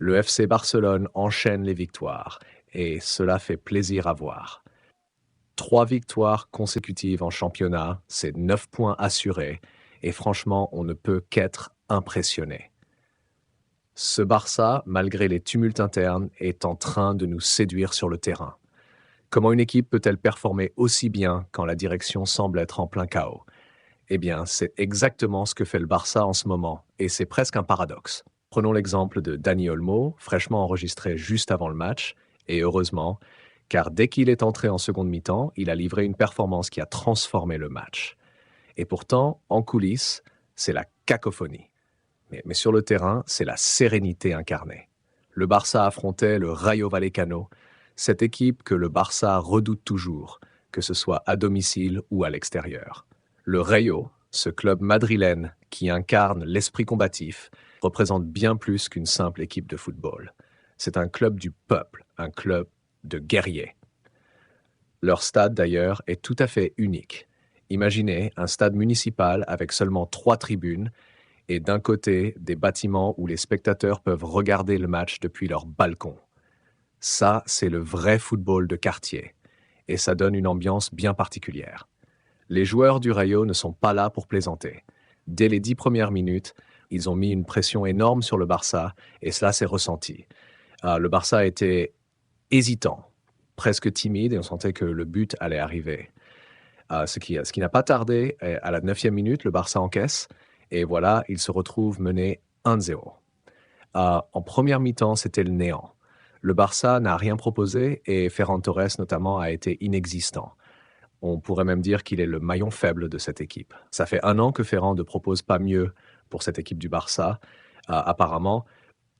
Le FC Barcelone enchaîne les victoires et cela fait plaisir à voir. 3 victoires consécutives en championnat, c'est 9 points assurés et franchement, on ne peut qu'être impressionné. Ce Barça, malgré les tumultes internes, est en train de nous séduire sur le terrain. Comment une équipe peut-elle performer aussi bien quand la direction semble être en plein chaos? Eh bien, c'est exactement ce que fait le Barça en ce moment, et c'est presque un paradoxe. Prenons l'exemple de Dani Olmo, fraîchement enregistré juste avant le match, et heureusement, car dès qu'il est entré en seconde mi-temps, il a livré une performance qui a transformé le match. Et pourtant, en coulisses, c'est la cacophonie. Mais sur le terrain, c'est la sérénité incarnée. Le Barça affrontait le Rayo Vallecano, cette équipe que le Barça redoute toujours, que ce soit à domicile ou à l'extérieur. Le Rayo, ce club madrilène qui incarne l'esprit combatif, représente bien plus qu'une simple équipe de football. C'est un club du peuple, un club de guerriers. Leur stade, d'ailleurs, est tout à fait unique. Imaginez un stade municipal avec seulement 3 tribunes et d'un côté, des bâtiments où les spectateurs peuvent regarder le match depuis leur balcon. Ça, c'est le vrai football de quartier, et ça donne une ambiance bien particulière. Les joueurs du Rayo ne sont pas là pour plaisanter. Dès les 10 premières minutes, ils ont mis une pression énorme sur le Barça, et cela s'est ressenti. Le Barça était hésitant, presque timide, et on sentait que le but allait arriver. Ce qui n'a pas tardé, à la 9e minute, le Barça encaisse, et voilà, il se retrouve mené 1-0. En première mi-temps, c'était le néant. Le Barça n'a rien proposé et Ferran Torres, notamment, a été inexistant. On pourrait même dire qu'il est le maillon faible de cette équipe. Ça fait 1 an que Ferran ne propose pas mieux pour cette équipe du Barça. Apparemment,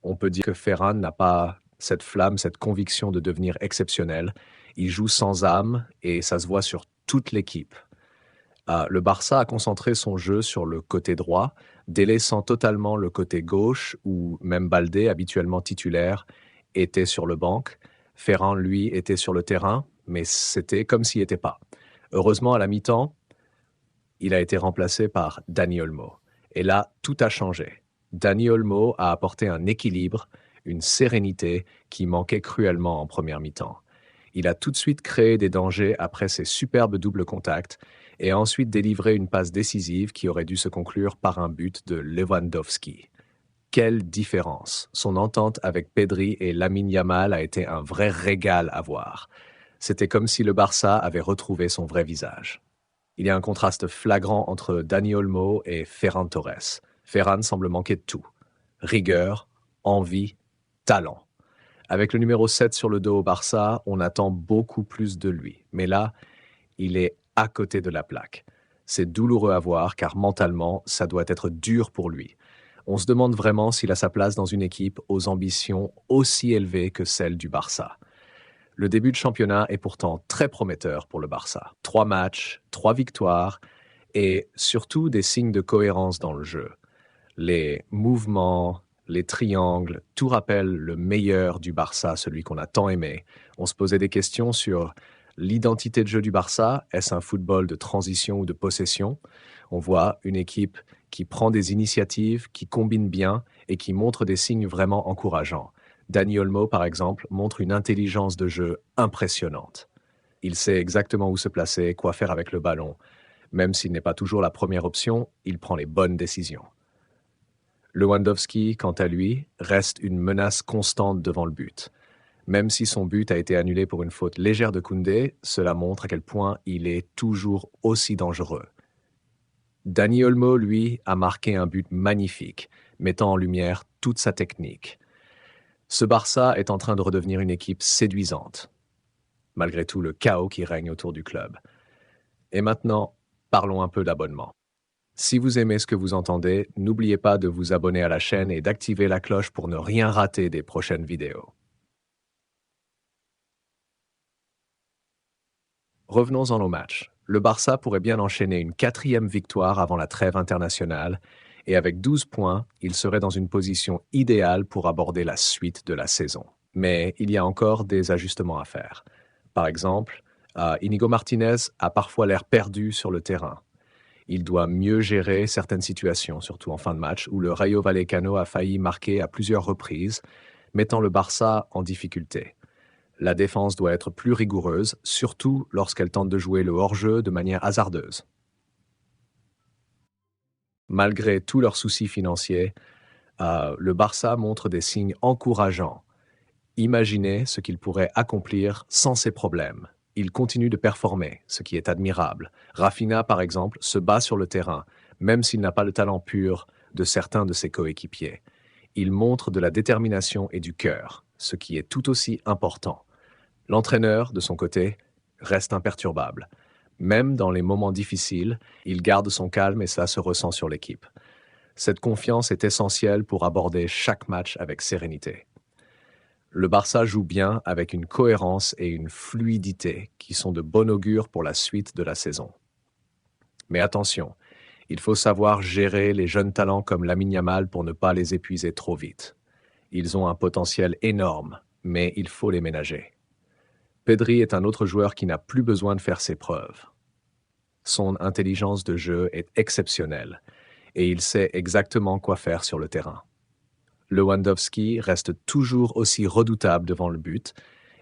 on peut dire que Ferran n'a pas cette flamme, cette conviction de devenir exceptionnel. Il joue sans âme et ça se voit sur toute l'équipe. Le Barça a concentré son jeu sur le côté droit, délaissant totalement le côté gauche où même Baldé, habituellement titulaire, était sur le banc. Ferran, lui, était sur le terrain, mais c'était comme s'il n'était pas. Heureusement, à la mi-temps, il a été remplacé par Dani Olmo. Et là, tout a changé. Dani Olmo a apporté un équilibre, une sérénité qui manquait cruellement en première mi-temps. Il a tout de suite créé des dangers après ses superbes doubles contacts et a ensuite délivré une passe décisive qui aurait dû se conclure par un but de Lewandowski. Quelle différence! Son entente avec Pedri et Lamine Yamal a été un vrai régal à voir. C'était comme si le Barça avait retrouvé son vrai visage. Il y a un contraste flagrant entre Dani Olmo et Ferran Torres. Ferran semble manquer de tout. Rigueur, envie, talent. Avec le numéro 7 sur le dos au Barça, on attend beaucoup plus de lui. Mais là, il est à côté de la plaque. C'est douloureux à voir car mentalement, ça doit être dur pour lui. On se demande vraiment s'il a sa place dans une équipe aux ambitions aussi élevées que celles du Barça. Le début de championnat est pourtant très prometteur pour le Barça. 3 matchs, 3 victoires et surtout des signes de cohérence dans le jeu. Les mouvements, les triangles, tout rappelle le meilleur du Barça, celui qu'on a tant aimé. On se posait des questions sur l'identité de jeu du Barça. Est-ce un football de transition ou de possession? On voit une équipe qui prend des initiatives, qui combine bien et qui montre des signes vraiment encourageants. Dani Olmo, par exemple, montre une intelligence de jeu impressionnante. Il sait exactement où se placer, quoi faire avec le ballon. Même s'il n'est pas toujours la première option, il prend les bonnes décisions. Lewandowski, quant à lui, reste une menace constante devant le but. Même si son but a été annulé pour une faute légère de Koundé, cela montre à quel point il est toujours aussi dangereux. Dani Olmo, lui, a marqué un but magnifique, mettant en lumière toute sa technique. Ce Barça est en train de redevenir une équipe séduisante, malgré tout le chaos qui règne autour du club. Et maintenant, parlons un peu d'abonnement. Si vous aimez ce que vous entendez, n'oubliez pas de vous abonner à la chaîne et d'activer la cloche pour ne rien rater des prochaines vidéos. Revenons-en au match. Le Barça pourrait bien enchaîner une 4e victoire avant la trêve internationale et avec 12 points, il serait dans une position idéale pour aborder la suite de la saison. Mais il y a encore des ajustements à faire. Par exemple, Inigo Martinez a parfois l'air perdu sur le terrain. Il doit mieux gérer certaines situations, surtout en fin de match, où le Rayo Vallecano a failli marquer à plusieurs reprises, mettant le Barça en difficulté. La défense doit être plus rigoureuse, surtout lorsqu'elle tente de jouer le hors-jeu de manière hasardeuse. Malgré tous leurs soucis financiers, le Barça montre des signes encourageants. Imaginez ce qu'il pourrait accomplir sans ces problèmes. Il continue de performer, ce qui est admirable. Rafinha, par exemple, se bat sur le terrain, même s'il n'a pas le talent pur de certains de ses coéquipiers. Il montre de la détermination et du cœur, ce qui est tout aussi important. L'entraîneur, de son côté, reste imperturbable. Même dans les moments difficiles, il garde son calme et ça se ressent sur l'équipe. Cette confiance est essentielle pour aborder chaque match avec sérénité. Le Barça joue bien avec une cohérence et une fluidité qui sont de bon augure pour la suite de la saison. Mais attention, il faut savoir gérer les jeunes talents comme Lamine Yamal pour ne pas les épuiser trop vite. Ils ont un potentiel énorme, mais il faut les ménager. Pedri est un autre joueur qui n'a plus besoin de faire ses preuves. Son intelligence de jeu est exceptionnelle et il sait exactement quoi faire sur le terrain. Lewandowski reste toujours aussi redoutable devant le but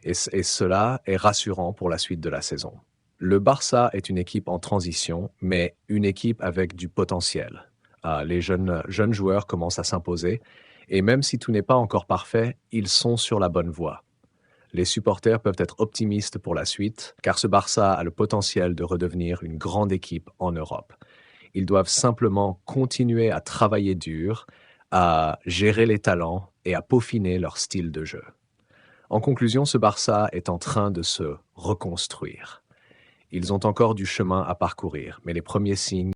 et cela est rassurant pour la suite de la saison. Le Barça est une équipe en transition, mais une équipe avec du potentiel. Les jeunes joueurs commencent à s'imposer et même si tout n'est pas encore parfait, ils sont sur la bonne voie. Les supporters peuvent être optimistes pour la suite, car ce Barça a le potentiel de redevenir une grande équipe en Europe. Ils doivent simplement continuer à travailler dur, à gérer les talents et à peaufiner leur style de jeu. En conclusion, ce Barça est en train de se reconstruire. Ils ont encore du chemin à parcourir, mais les premiers signes